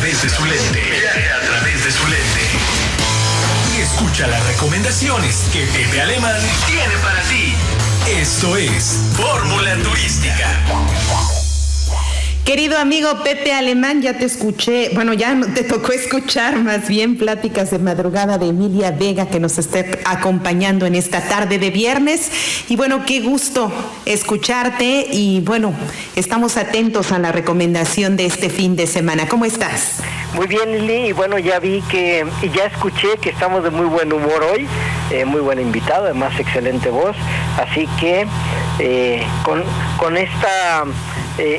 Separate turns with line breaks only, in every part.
través de su lente. Viaje a través de su lente. Y escucha las recomendaciones que Pepe Alemán tiene para ti. Esto es Fórmula Turística.
Querido amigo Pepe Alemán, ya te escuché, bueno, ya no te tocó escuchar más bien pláticas de madrugada de Emilia Vega, que nos está acompañando en esta tarde de viernes. Y bueno, qué gusto escucharte y bueno, estamos atentos a la recomendación de este fin de semana. ¿Cómo estás?
Muy bien, Lili, y bueno, ya vi que, y ya escuché que estamos de muy buen humor hoy, muy buen invitado, además excelente voz, así que con esta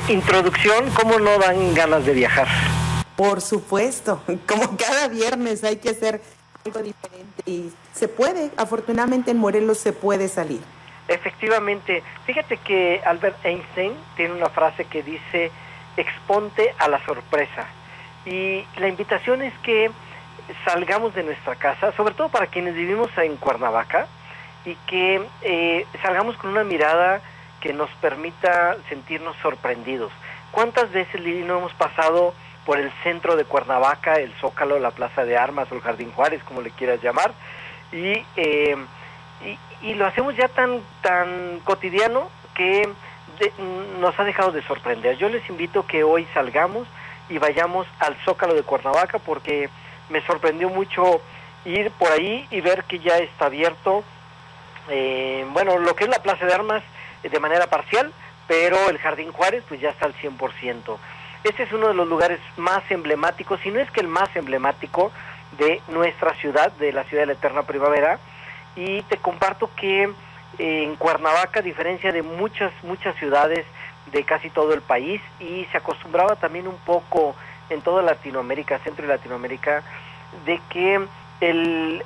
introducción, ¿cómo no dan ganas de viajar?
Por supuesto, como cada viernes hay que hacer algo diferente y se puede, afortunadamente en Morelos se puede salir.
Efectivamente, fíjate que Albert Einstein tiene una frase que dice, exponte a la sorpresa, y la invitación es que salgamos de nuestra casa, sobre todo para quienes vivimos en Cuernavaca, y que salgamos con una mirada que nos permita sentirnos sorprendidos. ¿Cuántas veces, Lili, no hemos pasado por el centro de Cuernavaca, el Zócalo, la Plaza de Armas o el Jardín Juárez, como le quieras llamar, y lo hacemos ya tan cotidiano que nos ha dejado de sorprender? Yo les invito que hoy salgamos y vayamos al Zócalo de Cuernavaca, porque me sorprendió mucho ir por ahí y ver que ya está abierto, lo que es la Plaza de Armas, de manera parcial, pero el Jardín Juárez pues ya está al 100%. Este es uno de los lugares más emblemáticos, si no es que el más emblemático de nuestra ciudad, de la ciudad de la eterna primavera, y te comparto que en Cuernavaca, a diferencia de muchas ciudades de casi todo el país, y se acostumbraba también un poco en toda Latinoamérica, Centro y Latinoamérica, de que el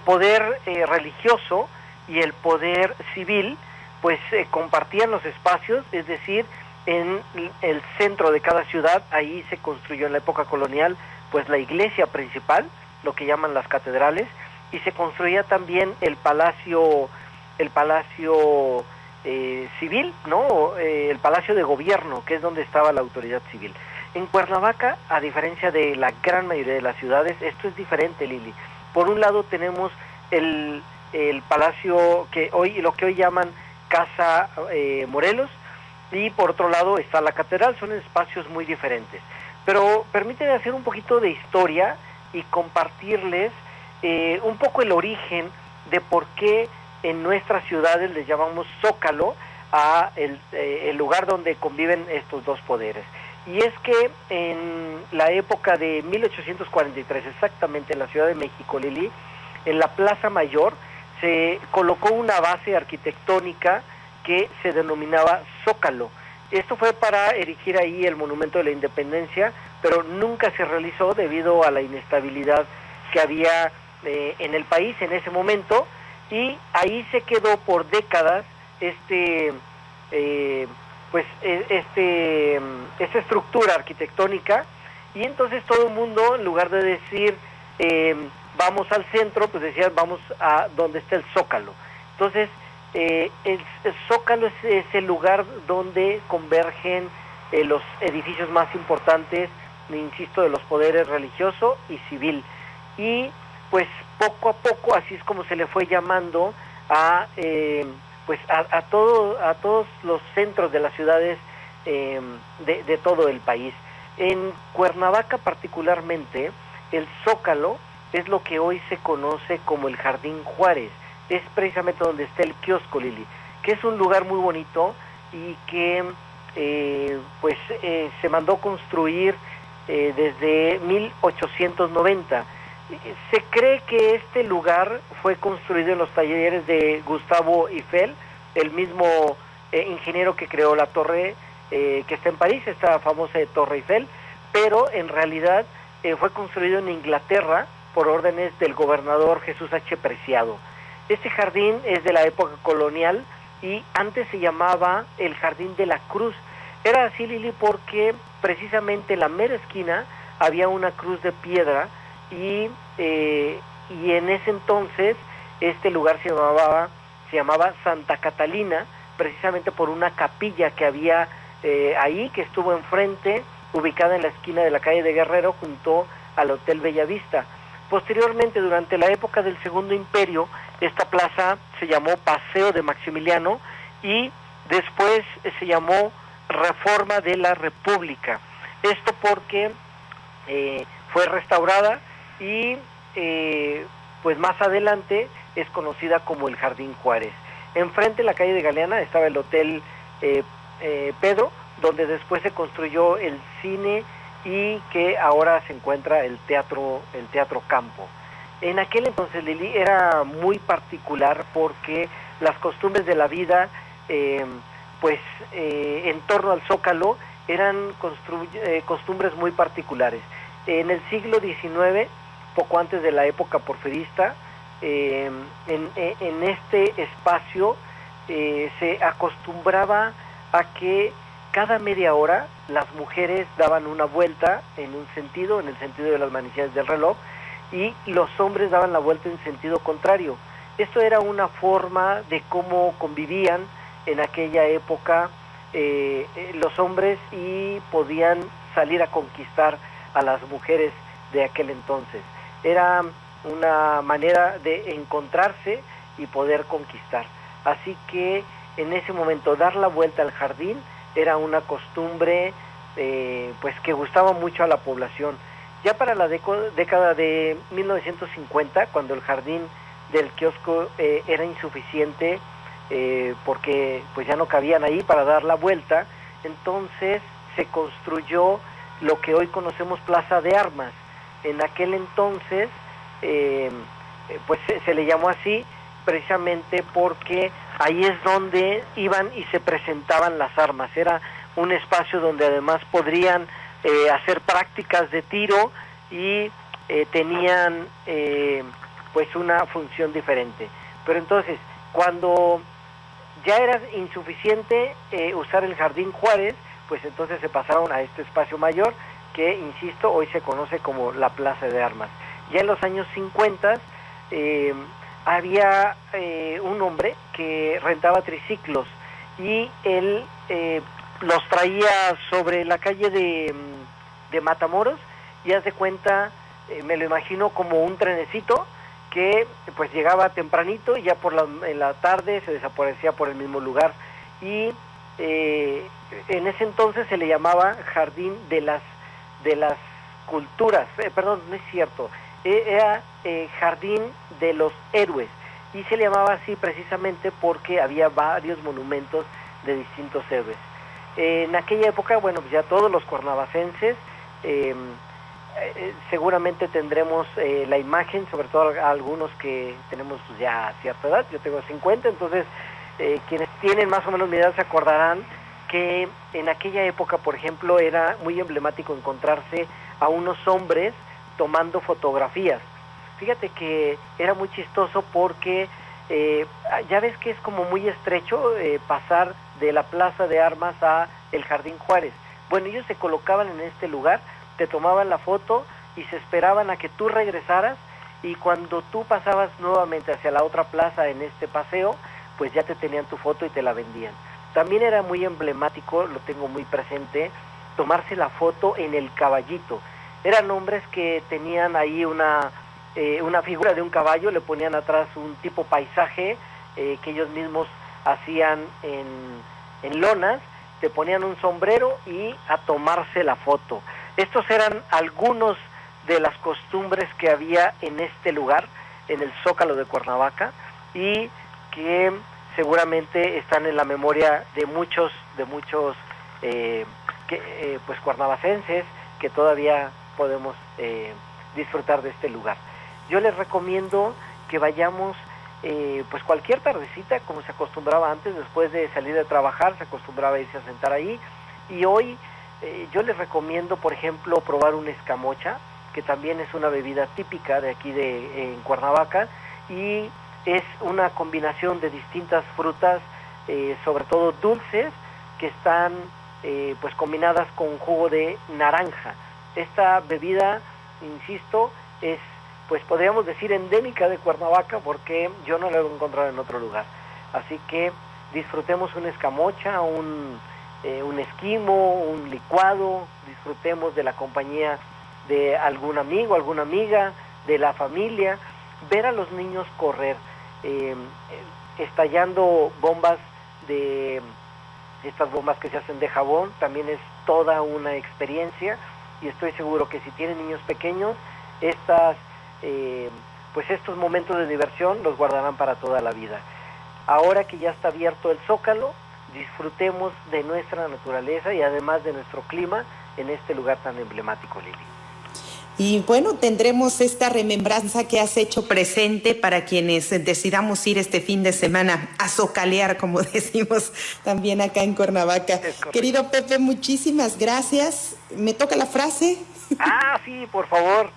poder religioso y el poder civil pues compartían los espacios, es decir, en el centro de cada ciudad, ahí se construyó en la época colonial pues la iglesia principal, lo que llaman las catedrales, y se construía también el palacio civil, ¿no? El palacio de gobierno, que es donde estaba la autoridad civil. En Cuernavaca, a diferencia de la gran mayoría de las ciudades, esto es diferente, Lili. Por un lado tenemos el palacio lo que hoy llaman Casa Morelos, y por otro lado está la catedral. Son espacios muy diferentes, pero permíteme hacer un poquito de historia y compartirles un poco el origen de por qué en nuestras ciudades les llamamos Zócalo a el lugar donde conviven estos dos poderes. Y es que en la época de 1843, exactamente en la Ciudad de México, Lili, en la Plaza Mayor se colocó una base arquitectónica que se denominaba Zócalo. Esto fue para erigir ahí el Monumento de la Independencia, pero nunca se realizó debido a la inestabilidad que había en el país en ese momento, y ahí se quedó por décadas esta estructura arquitectónica, y entonces todo el mundo, en lugar de decir vamos al centro, pues decían vamos a donde está el Zócalo. Entonces el Zócalo es el lugar donde convergen los edificios más importantes, insisto, de los poderes religioso y civil, y pues poco a poco así es como se le fue llamando a todos los centros de las ciudades de todo el país. En Cuernavaca particularmente, el Zócalo es lo que hoy se conoce como el Jardín Juárez. Es precisamente donde está el kiosco, Lili, que es un lugar muy bonito y que se mandó construir desde 1890. Se cree que este lugar fue construido en los talleres de Gustavo Eiffel, el mismo ingeniero que creó la torre que está en París, esta famosa Torre Eiffel, pero en realidad fue construido en Inglaterra por órdenes del gobernador Jesús H. Preciado. Este jardín es de la época colonial y antes se llamaba el Jardín de la Cruz. Era así, Lili, porque precisamente en la mera esquina había una cruz de piedra y en ese entonces este lugar se llamaba Santa Catalina, precisamente por una capilla que había ahí, que estuvo enfrente ubicada en la esquina de la calle de Guerrero junto al Hotel Bellavista. Posteriormente, durante la época del Segundo Imperio, esta plaza se llamó Paseo de Maximiliano y después se llamó Reforma de la República. Esto porque fue restaurada y pues más adelante es conocida como el Jardín Juárez. Enfrente de la calle de Galeana estaba el Hotel Pedro, donde después se construyó el cine y que ahora se encuentra el Teatro Campo. En aquel entonces, Lili, era muy particular porque las costumbres de la vida, en torno al Zócalo, eran costumbres muy particulares. En el siglo XIX, poco antes de la época porfirista, en este espacio se acostumbraba a que cada media hora las mujeres daban una vuelta en un sentido, en el sentido de las manecillas del reloj, y los hombres daban la vuelta en sentido contrario. Esto era una forma de cómo convivían en aquella época los hombres y podían salir a conquistar a las mujeres de aquel entonces. Era una manera de encontrarse y poder conquistar. Así que en ese momento dar la vuelta al jardín era una costumbre pues que gustaba mucho a la población. Ya para la década de 1950, cuando el jardín del kiosco era insuficiente porque pues ya no cabían ahí para dar la vuelta, entonces se construyó lo que hoy conocemos Plaza de Armas. En aquel entonces pues se le llamó así precisamente porque ahí es donde iban y se presentaban las armas. Era un espacio donde además podrían hacer prácticas de tiro y tenían pues una función diferente. Pero entonces, cuando ya era insuficiente usar el Jardín Juárez, pues entonces se pasaron a este espacio mayor que, insisto, hoy se conoce como la Plaza de Armas. Ya en los años 50 había un hombre que rentaba triciclos y él los traía sobre la calle de Matamoros, y haz de cuenta, me lo imagino como un trenecito que pues llegaba tempranito y ya en la tarde se desaparecía por el mismo lugar. Y en ese entonces se le llamaba Jardín de las Culturas, perdón, no es cierto, era Jardín de los Héroes, y se le llamaba así precisamente porque había varios monumentos de distintos héroes. En aquella época, bueno, pues ya todos los cuernavacenses, seguramente tendremos la imagen, sobre todo algunos que tenemos pues ya cierta edad. Yo tengo 50, entonces quienes tienen más o menos mi edad se acordarán que en aquella época, por ejemplo, era muy emblemático encontrarse a unos hombres tomando fotografías. Fíjate que era muy chistoso porque ya ves que es como muy estrecho pasar de la Plaza de Armas a el Jardín Juárez. Bueno, ellos se colocaban en este lugar, te tomaban la foto y se esperaban a que tú regresaras, y cuando tú pasabas nuevamente hacia la otra plaza en este paseo, pues ya te tenían tu foto y te la vendían. También era muy emblemático, lo tengo muy presente, tomarse la foto en el Caballito. Eran hombres que tenían ahí una figura de un caballo, le ponían atrás un tipo paisaje que ellos mismos hacían en lonas, te ponían un sombrero y a tomarse la foto. Estos eran algunos de las costumbres que había en este lugar, en el Zócalo de Cuernavaca, y que seguramente están en la memoria de muchos pues cuernavacenses que todavía podemos disfrutar de este lugar. Yo les recomiendo que vayamos pues cualquier tardecita, como se acostumbraba antes, después de salir de trabajar, se acostumbraba a irse a sentar ahí, y hoy yo les recomiendo, por ejemplo, probar una escamocha, que también es una bebida típica de aquí en Cuernavaca, y es una combinación de distintas frutas, sobre todo dulces, que están pues combinadas con jugo de naranja. Esta bebida, insisto, es, pues podríamos decir, endémica de Cuernavaca, porque yo no la he encontrado en otro lugar. Así que disfrutemos una escamocha, un un esquimo, un licuado, disfrutemos de la compañía de algún amigo, alguna amiga, de la familia, ver a los niños correr, estallando bombas de estas bombas que se hacen de jabón, también es toda una experiencia, y estoy seguro que si tienen niños pequeños, pues estos momentos de diversión los guardarán para toda la vida. Ahora que ya está abierto el Zócalo, disfrutemos de nuestra naturaleza y además de nuestro clima en este lugar tan emblemático, Lili.
Y bueno, tendremos esta remembranza que has hecho presente para quienes decidamos ir este fin de semana a zocalear, como decimos también acá en Cuernavaca. Querido Pepe, muchísimas gracias. ¿Me toca la frase?
Ah, sí, por favor.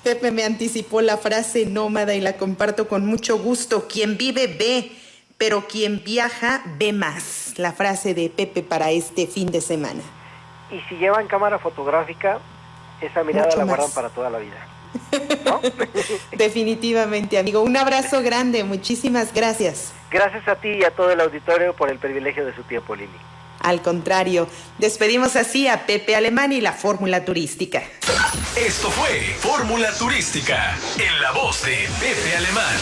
Pepe me anticipó la frase nómada y la comparto con mucho gusto. Quien vive ve, pero quien viaja ve más. La frase de Pepe para este fin de semana.
Y si llevan cámara fotográfica, esa mirada mucho la guardan más para toda la vida, ¿no?
Definitivamente, amigo. Un abrazo grande. Muchísimas gracias.
Gracias a ti y a todo el auditorio por el privilegio de su tiempo, Lili.
Al contrario, despedimos así a Pepe Alemán y la Fórmula Turística.
Esto fue Fórmula Turística, en la voz de Pepe Alemán.